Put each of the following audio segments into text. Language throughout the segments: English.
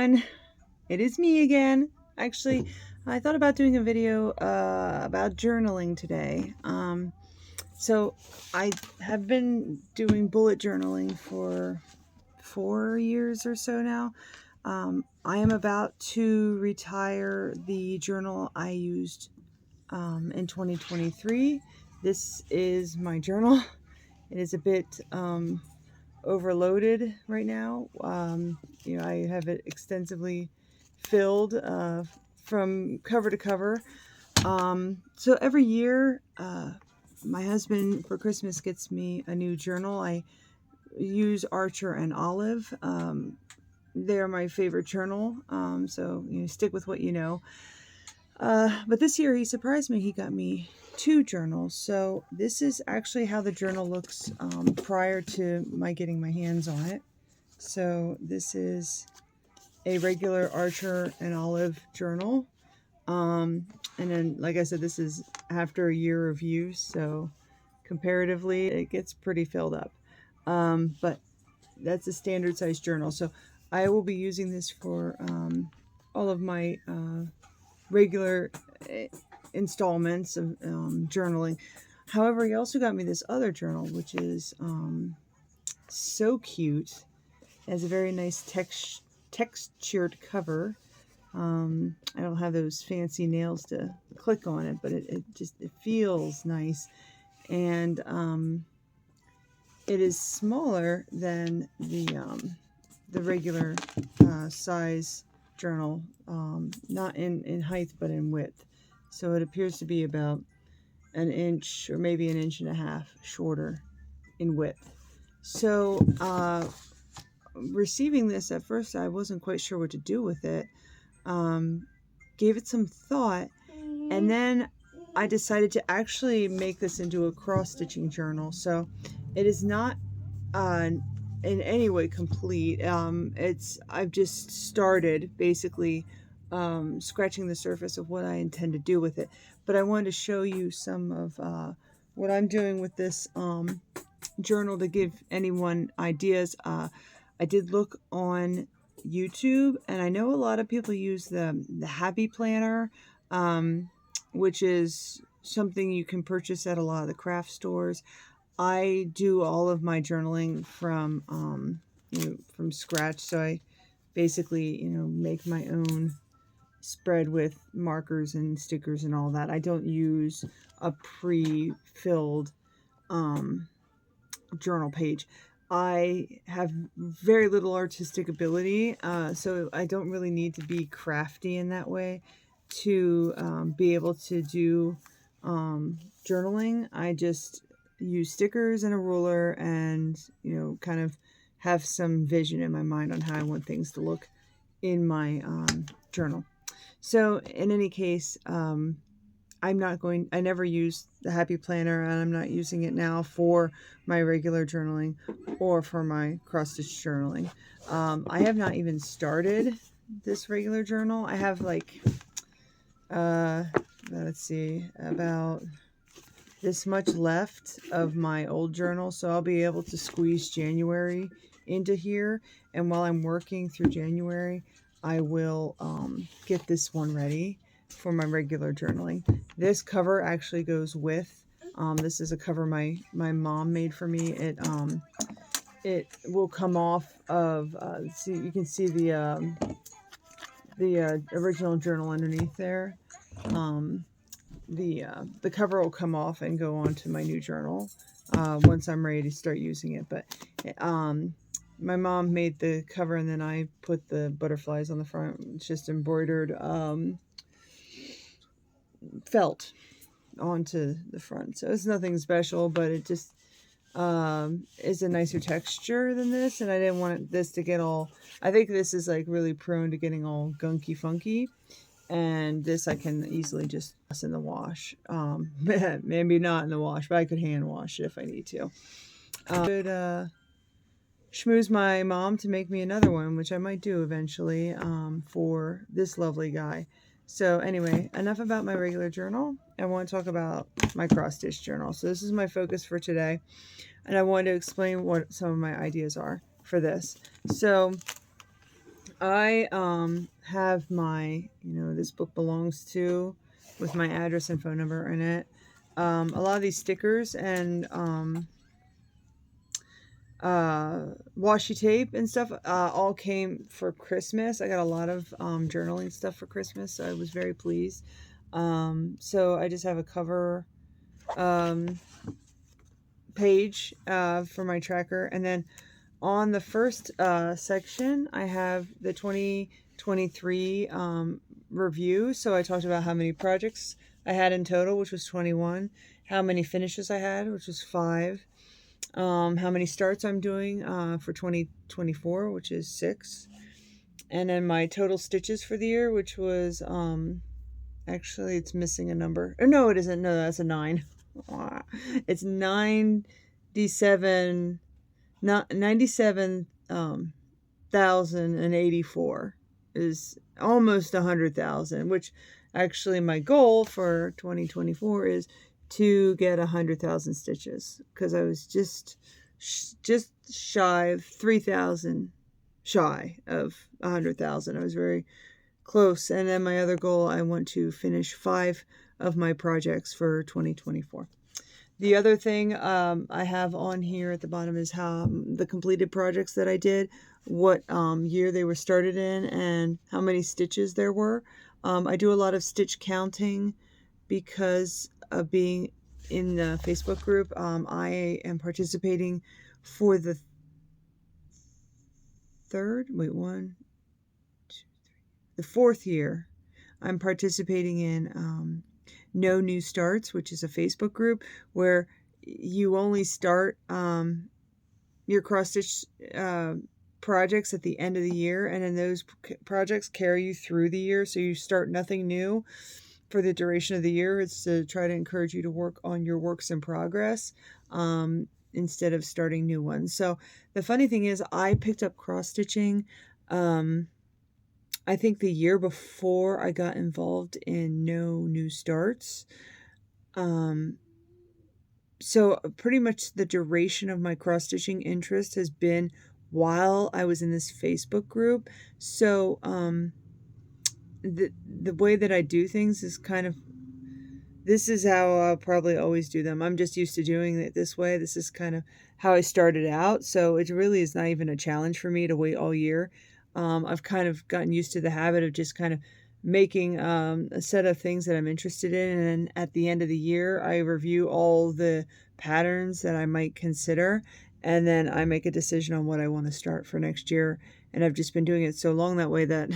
everyone, it is me again. Actually, I thought about doing a video about journaling today. So I have been doing bullet journaling for 4 years or so now. I am about to retire the journal I used in 2023. This is my journal. It is a bit overloaded right now. I have it extensively filled from cover to cover. So every year, my husband for Christmas gets me a new journal. I use Archer and Olive. They're my favorite journal. So stick with what you know. But this year he surprised me. He got me 2 journals. So this is actually how the journal looks prior to my getting my hands on it. So this is a regular Archer and Olive journal. And then, like I said, this is after a year of use. So comparatively, it gets pretty filled up. But that's a standard size journal. So I will be using this for all of my regular installments of journaling. However, he also got me this other journal, which is so cute. It has a very nice textured cover. I don't have those fancy nails to click on it, but it feels nice. And it is smaller than the regular size journal, not in height but in width. So it appears to be about an inch or maybe an inch and a half shorter in width. So receiving this, at first I wasn't quite sure what to do with it. Gave it some thought, and then I decided to actually make this into a cross-stitching journal. So it is not in any way complete. I've just started basically scratching the surface of what I intend to do with it. But I wanted to show you some of what I'm doing with this journal to give anyone ideas. I did look on YouTube, and I know a lot of people use the Happy Planner, which is something you can purchase at a lot of the craft stores. I do all of my journaling from from scratch, so I basically make my own spread with markers and stickers and all that. I don't use a pre-filled journal page. I have very little artistic ability, so I don't really need to be crafty in that way to be able to do journaling. I just use stickers and a ruler and kind of have some vision in my mind on how I want things to look in my journal. So in any case, I never used the Happy Planner, and I'm not using it now for my regular journaling or for my cross-stitch journaling. I have not even started this regular journal. I have let's see, about this much left of my old journal, so I'll be able to squeeze January into here. And while I'm working through January, I will get this one ready for my regular journaling. This cover actually goes with. This is a cover my mom made for me. It will come off of. See, you can see the original journal underneath there. The cover will come off and go onto my new journal once I'm ready to start using it. But my mom made the cover, and then I put the butterflies on the front. It's just embroidered felt onto the front, so it's nothing special, but it just is a nicer texture than this, and I didn't want this to get all. I think this is like really prone to getting all gunky funky, and this I can easily just toss in the wash. Maybe not in the wash, but I could hand wash it if I need to. I could schmooze my mom to make me another one, which I might do eventually, for this lovely guy. So anyway, enough about my regular journal. I want to talk about my cross-stitch journal. So this is my focus for today, and I wanted to explain what some of my ideas are for this. So I have my, this book belongs to, with my address and phone number in it. A lot of these stickers and washi tape and stuff all came for Christmas. I got a lot of journaling stuff for Christmas, so I was very pleased. So I just have a cover um, page for my tracker, and then on the first section I have the 2023 review. So I talked about how many projects I had in total, which was 21, how many finishes I had, which was 5, how many starts I'm doing for 2024, which is 6, and then my total stitches for the year, which was actually it's missing a number. Or no, it isn't. No, that's a 9. It's 97, not 97,084 is almost 100,000, which actually my goal for 2024 is to get 100,000 stitches, because I was just shy of 3,000 shy of 100,000. I was very close. And then my other goal, I want to finish 5 of my projects for 2024. The other thing I have on here at the bottom is how the completed projects that I did, what year they were started in, and how many stitches there were. I do a lot of stitch counting because of being in the Facebook group. I am participating for the the 4th year. I'm participating in No New Starts, which is a Facebook group where you only start your cross stitch projects at the end of the year, and then those projects carry you through the year, so you start nothing new for the duration of the year. It's to try to encourage you to work on your works in progress instead of starting new ones. So the funny thing is, I picked up cross stitching I think the year before I got involved in No New Starts. So pretty much the duration of my cross stitching interest has been while I was in this Facebook group. So the way that I do things is this is how I'll probably always do them. I'm just used to doing it this way. This is kind of how I started out. So it really is not even a challenge for me to wait all year. I've kind of gotten used to the habit of just kind of making a set of things that I'm interested in, and then at the end of the year I review all the patterns that I might consider, and then I make a decision on what I want to start for next year. And I've just been doing it so long that way that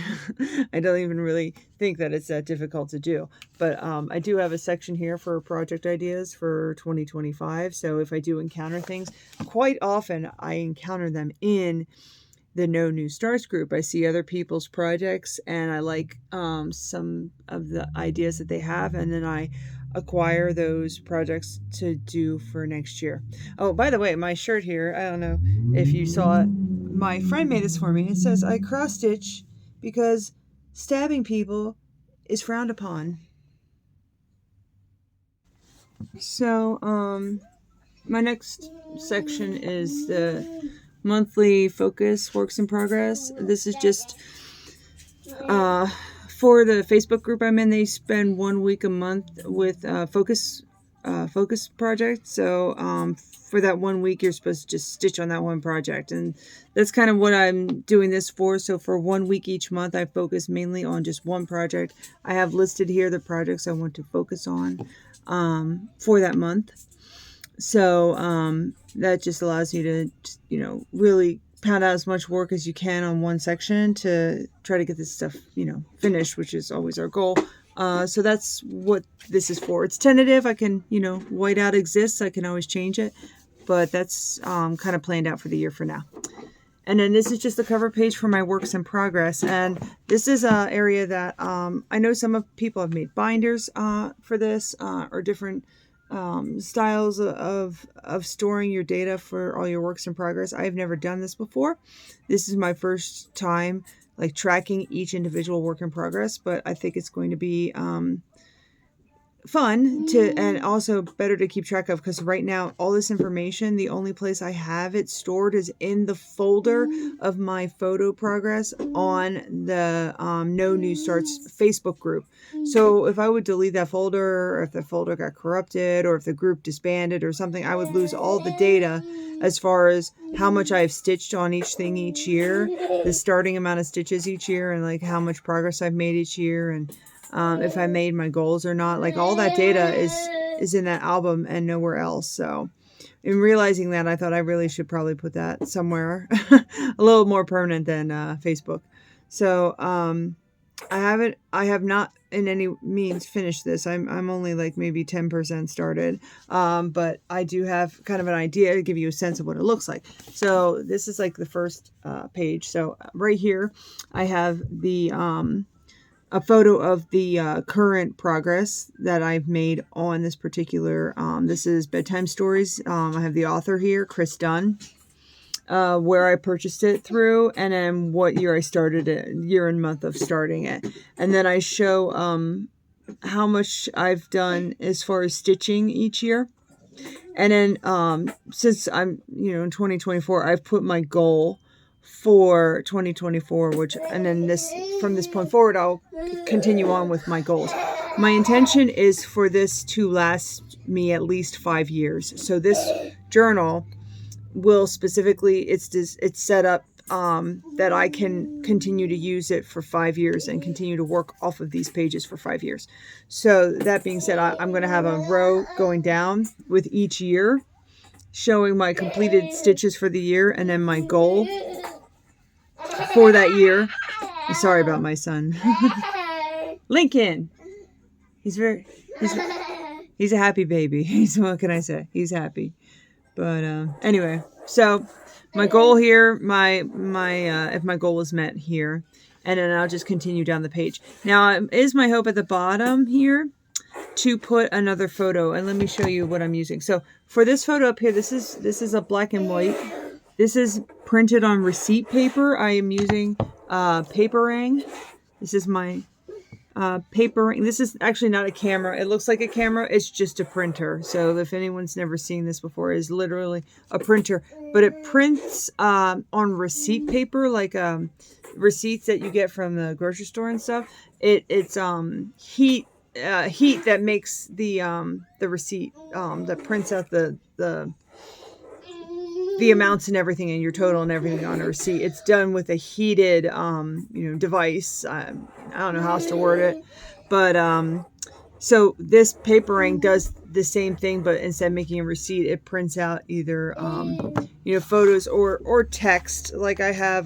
I don't even really think that it's that difficult to do. But I do have a section here for project ideas for 2025. So if I do encounter things, quite often I encounter them in the No New Starts group. I see other people's projects and I like some of the ideas that they have, and then I acquire those projects to do for next year. Oh, by the way, my shirt here, I don't know if you saw it, my friend made this for me. It says, "I cross stitch because stabbing people is frowned upon." So my next section is the monthly focus works in progress. This is just for the Facebook group I'm in. They spend 1 week a month with focus project. So for that 1 week, you're supposed to just stitch on that one project, and that's kind of what I'm doing this for. So for 1 week each month, I focus mainly on just one project. I have listed here the projects I want to focus on for that month. So that just allows you to, really pound out as much work as you can on one section to try to get this stuff, finished, which is always our goal. So that's what this is for. It's tentative. I can, whiteout exists. I can always change it, but that's kind of planned out for the year for now. And then this is just the cover page for my works in progress. And this is an area that I know some of people have made binders for this or different styles of storing your data for all your works in progress. I've never done this before. This is my first time tracking each individual work in progress, but I think it's going to be fun to, and also better to keep track of, because right now all this information, the only place I have it stored is in the folder of my photo progress on the No New Starts Facebook group. So if I would delete that folder, or if the folder got corrupted, or if the group disbanded or something, I would lose all the data as far as how much I've stitched on each thing each year, the starting amount of stitches each year, and like how much progress I've made each year, and if I made my goals or not. Like all that data is in that album and nowhere else. So in realizing that, I thought I really should probably put that somewhere a little more permanent than Facebook. So I have not in any means finished this. I'm only like maybe 10% started. But I do have kind of an idea to give you a sense of what it looks like. So this is like the first page. So right here I have the a photo of the current progress that I've made on this particular, this is Bedtime Stories. I have the author here, Chris Dunn, where I purchased it through, and then what year I started it, year and month of starting it. And then I show how much I've done as far as stitching each year. And then since I'm, in 2024, I've put my goal for 2024, and then from this point forward, I'll continue on with my goals. My intention is for this to last me at least 5 years. So this journal will specifically, it's set up that I can continue to use it for 5 years and continue to work off of these pages for 5 years. So that being said, I'm going to have a row going down with each year showing my completed stitches for the year, and then my goal for that year. Sorry about my son. Lincoln. He's a happy baby. What can I say? He's happy. But anyway, so my goal here, my if my goal was met here, and then I'll just continue down the page. Now, it is my hope at the bottom here to put another photo, and let me show you what I'm using. So for this photo up here, this is a black and white. This is printed on receipt paper. I am using Paperang. This is my Paperang. This is actually not a camera. It looks like a camera. It's just a printer. So if anyone's never seen this before, it's literally a printer. But it prints on receipt paper, like receipts that you get from the grocery store and stuff. It's heat that makes the receipt that prints out the amounts and everything, and your total and everything on a receipt. It's done with a heated, device. I don't know how else to word it, but so this Paperang does the same thing, but instead of making a receipt, it prints out either photos or text. Like I have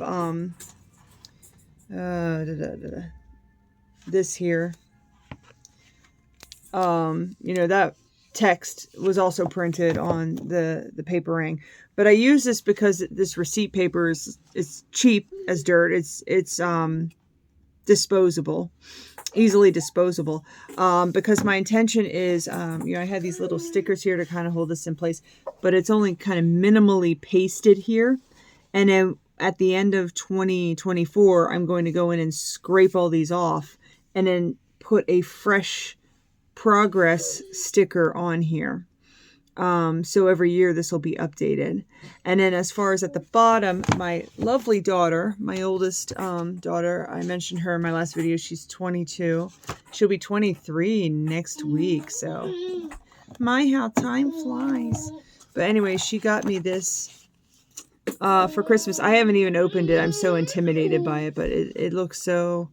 this here. That text was also printed on the Paperang. But I use this because this receipt paper is cheap as dirt. It's disposable, easily disposable. Because my intention is, I had these little stickers here to kind of hold this in place, but it's only kind of minimally pasted here. And then at the end of 2024, I'm going to go in and scrape all these off and then put a fresh progress sticker on here. So every year this will be updated. And then as far as at the bottom, my lovely daughter, my oldest daughter, I mentioned her in my last video. She's 22. She'll be 23 next week. So how time flies. But anyway, she got me this for Christmas. I haven't even opened it. I'm so intimidated by it, but it looks so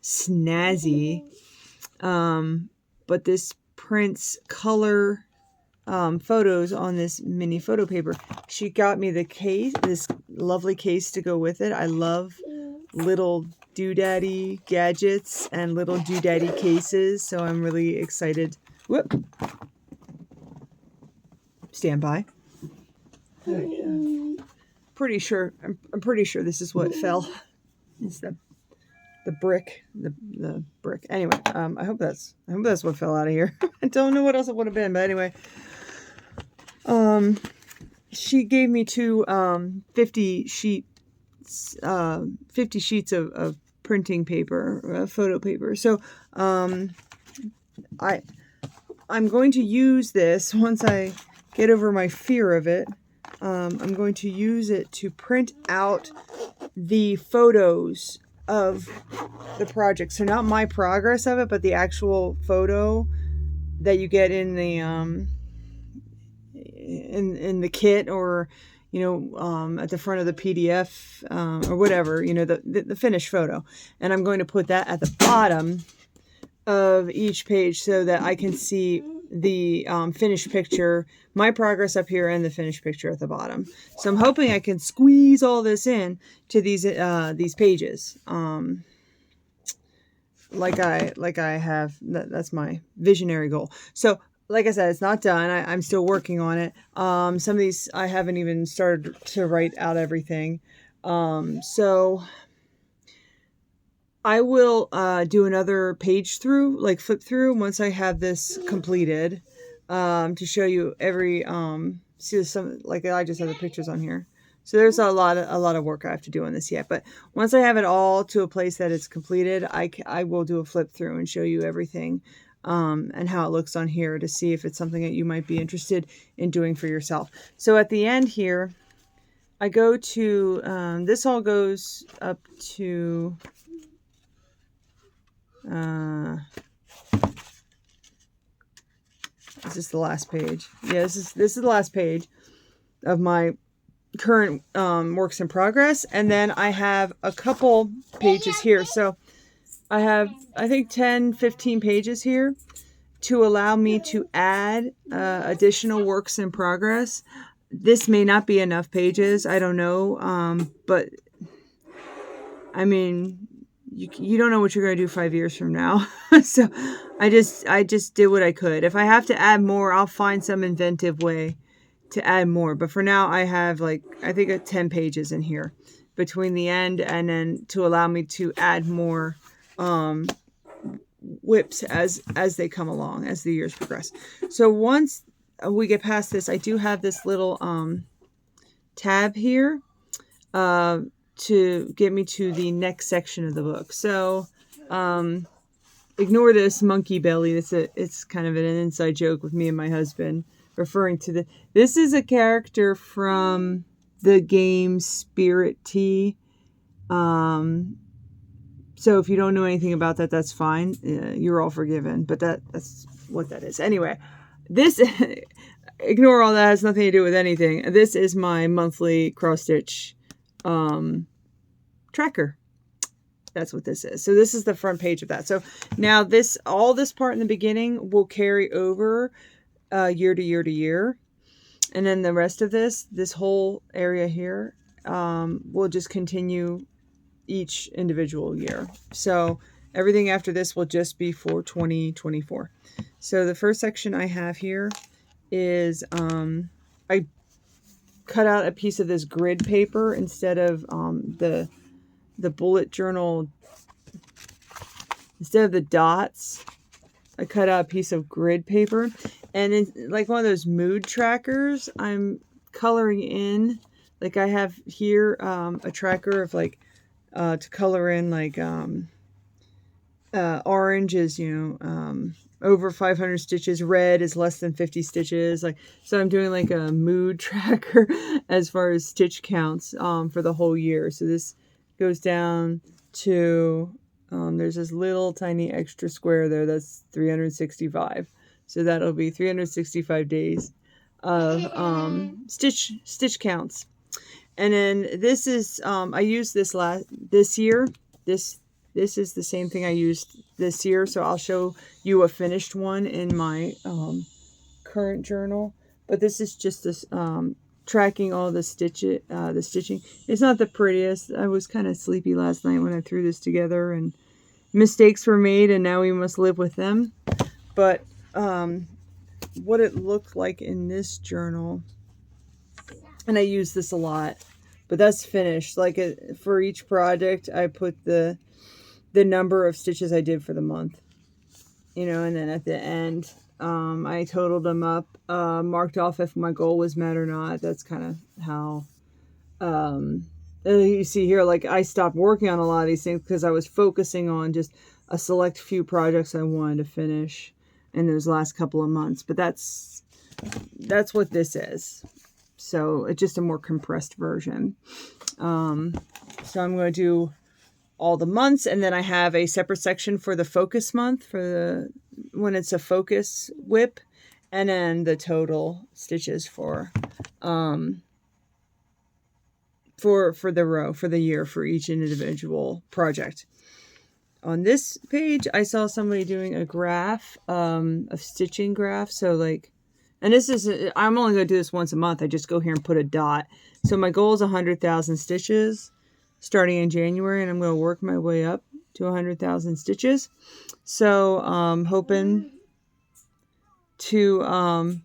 snazzy. But this prints color photos on this mini photo paper. She got me the case, this lovely case to go with it. I love little doodaddy gadgets and little doodaddy cases, so I'm really excited. Whoop. Stand by. Pretty sure this is what fell. It's the brick, the brick. Anyway, I hope that's what fell out of here. I don't know what else it would have been, but anyway, she gave me two 50 sheets of printing paper, photo paper. So I'm going to use this once I get over my fear of it. I'm going to use it to print out the photos of the project. So not my progress of it, but the actual photo that you get in the in the kit, or at the front of the PDF, or whatever, the finished photo. And I'm going to put that at the bottom of each page so that I can see the finished picture, my progress up here, and the finished picture at the bottom. So I'm hoping I can squeeze all this in to these pages. Like I have, that's my visionary goal. So like I said, it's not done. I'm still working on it. Some of these I haven't even started to write out everything. So I will do another page through, like flip through, once I have this completed, to show you every, see some, like I just have the pictures on here. So there's a lot of work I have to do on this yet. But once I have it all to a place that it's completed, I will do a flip through and show you everything, and how it looks on here, to see if it's something that you might be interested in doing for yourself. So at the end here, I go to, this all goes up to, is this the last page? Yeah, this is the last page of my current works in progress. And then I have a couple pages here. So I have, I think, 10-15 pages here to allow me to add additional works in progress. This may not be enough pages, I don't know, but I mean, you don't know what you're going to do 5 years from now. So I just did what I could. If I have to add more, I'll find some inventive way to add more. But for now, I have, like, I think 10 pages in here between the end and then to allow me to add more whips as they come along, as the years progress. So once we get past this, I do have this little tab here to get me to the next section of the book. So ignore this monkey belly. It's kind of an inside joke with me and my husband, referring to this is a character from the game Spirit Tea. So if you don't know anything about that, that's fine. You're all forgiven. But that's what that is. Anyway, this ignore all that. It has nothing to do with anything. This is my monthly cross stitch tracker. That's what this is. So this is the front page of that. So now all this part in the beginning will carry over year to year to year. And then the rest of this whole area here, will just continue each individual year. So everything after this will just be for 2024. So the first section I have here is, I cut out a piece of this grid paper instead of the bullet journal. Instead of the dots, I cut out a piece of grid paper, and in like one of those mood trackers, I'm coloring in, like I have here a tracker of like to color in, like orange is over 500 stitches, red is less than 50 stitches, like, so I'm doing like a mood tracker as far as stitch counts for the whole year. So this goes down to there's this little tiny extra square there, that's 365. So that'll be 365 days of stitch counts. And then this is I used this year. This is the same thing I used this year, so I'll show you a finished one in my current journal. But this is just this tracking all the stitching. It's not the prettiest. I was kind of sleepy last night when I threw this together, and mistakes were made, and now we must live with them. But what it looked like in this journal, and I use this a lot, but that's finished. Like for each project, I put the number of stitches I did for the month, and then at the end, I totaled them up, marked off if my goal was met or not. That's kind of how, you see here, like I stopped working on a lot of these things because I was focusing on just a select few projects I wanted to finish. in those last couple of months. But that's what this is. So it's just a more compressed version. So I'm going to do all the months, and then I have a separate section for the focus month, for when it's a focus whip, and then the total stitches for the row, for the year, for each individual project. On this page, I saw somebody doing a graph, a stitching graph. So like, and this is, I'm only going to do this once a month. I just go here and put a dot. So my goal is 100,000 stitches starting in January, and I'm going to work my way up to 100,000 stitches. So hoping to,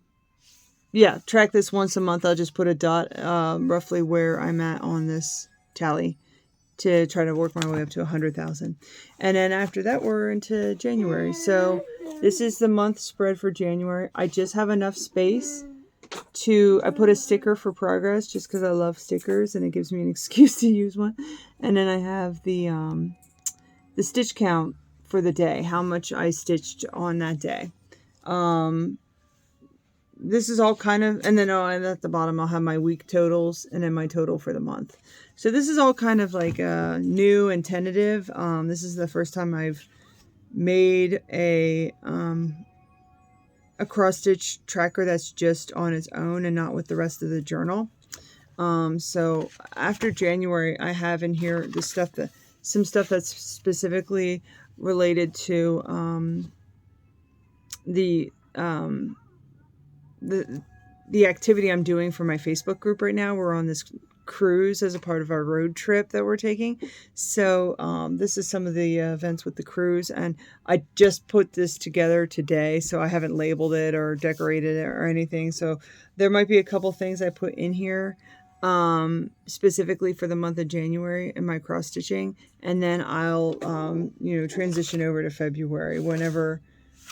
track this once a month. I'll just put a dot roughly where I'm at on this tally to try to work my way up to 100,000. And then after that, we're into January. So this is the month spread for January. I just have enough space I put a sticker for progress just because I love stickers and it gives me an excuse to use one. And then I have the stitch count for the day, how much I stitched on that day. This is all kind of, and then at the bottom I'll have my week totals and then my total for the month. So this is all kind of like new and tentative. This is the first time I've made a cross stitch tracker that's just on its own and not with the rest of the journal. So after January, I have in here some stuff that's specifically related to the activity I'm doing for my Facebook group right now. We're on this cruise as a part of our road trip that we're taking. So this is some of the events with the cruise, and I just put this together today, so I haven't labeled it or decorated it or anything. So there might be a couple things I put in here specifically for the month of January in my cross stitching, and then I'll transition over to February whenever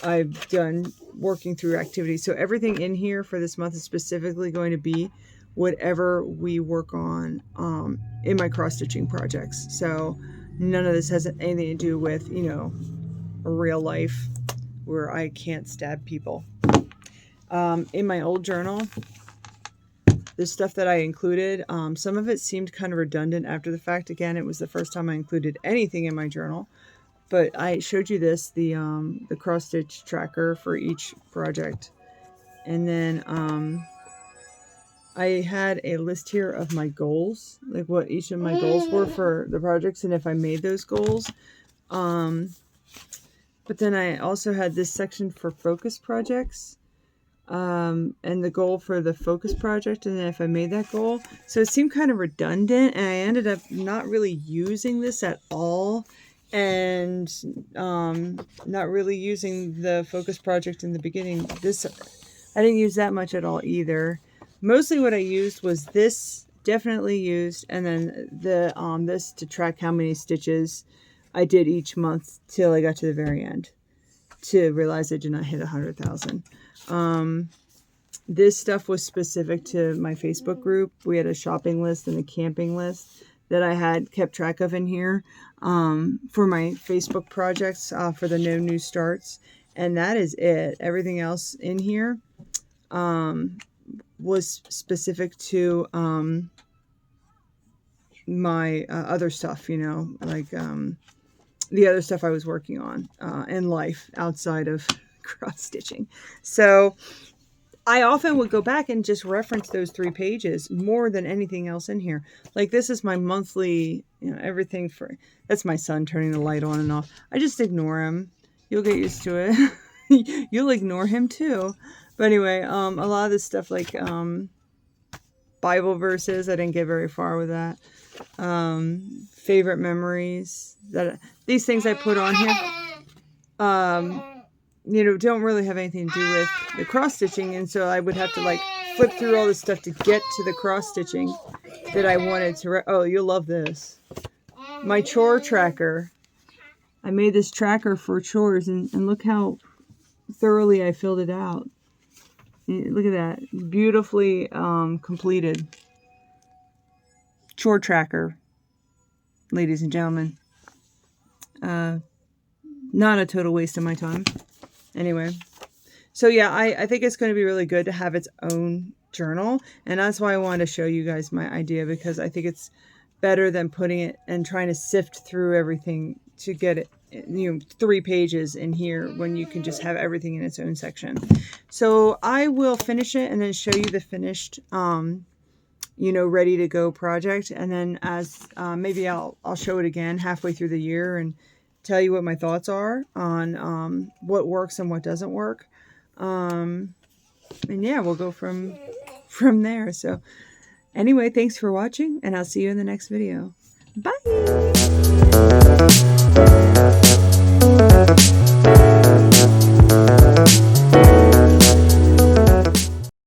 I've done working through activities. So everything in here for this month is specifically going to be whatever we work on in my cross stitching projects. So none of this has anything to do with a real life where I can't stab people. In my old journal, the stuff that I included, some of it seemed kind of redundant after the fact. Again, it was the first time I included anything in my journal. But I showed you this, the cross stitch tracker for each project. And then I had a list here of my goals, like what each of my goals were for the projects and if I made those goals. But then I also had this section for focus projects and the goal for the focus project, and then if I made that goal. So it seemed kind of redundant, and I ended up not really using this at all. And not really using the focus project in the beginning. I didn't use that much at all either. Mostly what I used was this, definitely used, and then this to track how many stitches I did each month till I got to the very end to realize I did not hit 100,000. This stuff was specific to my Facebook group. We had a shopping list and a camping list that I had kept track of in here for my Facebook projects for the No New Starts. And that is it. Everything else in here was specific to my other stuff, like the other stuff I was working on in life outside of cross stitching. So I often would go back and just reference those 3 pages more than anything else in here. Like this is my monthly, everything for, that's my son turning the light on and off. I just ignore him. You'll get used to it. You'll ignore him too. But anyway, a lot of this stuff like Bible verses, I didn't get very far with that. Favorite memories, these things I put on here. Don't really have anything to do with the cross stitching, and so I would have to like flip through all this stuff to get to the cross stitching that I wanted to. Oh, you'll love this. My chore tracker. I made this tracker for chores, and look how thoroughly I filled it out. Look at that, beautifully completed chore tracker, ladies and gentlemen. Not a total waste of my time. Anyway, So yeah, I think it's going to be really good to have its own journal. And that's why I wanted to show you guys my idea, because I think it's better than putting it and trying to sift through everything to get it, 3 pages in here when you can just have everything in its own section. So I will finish it and then show you the finished, ready to go project. And then as maybe I'll show it again halfway through the year and tell you what my thoughts are on what works and what doesn't work. And yeah, we'll go from there. So anyway, thanks for watching, and I'll see you in the next video. Bye!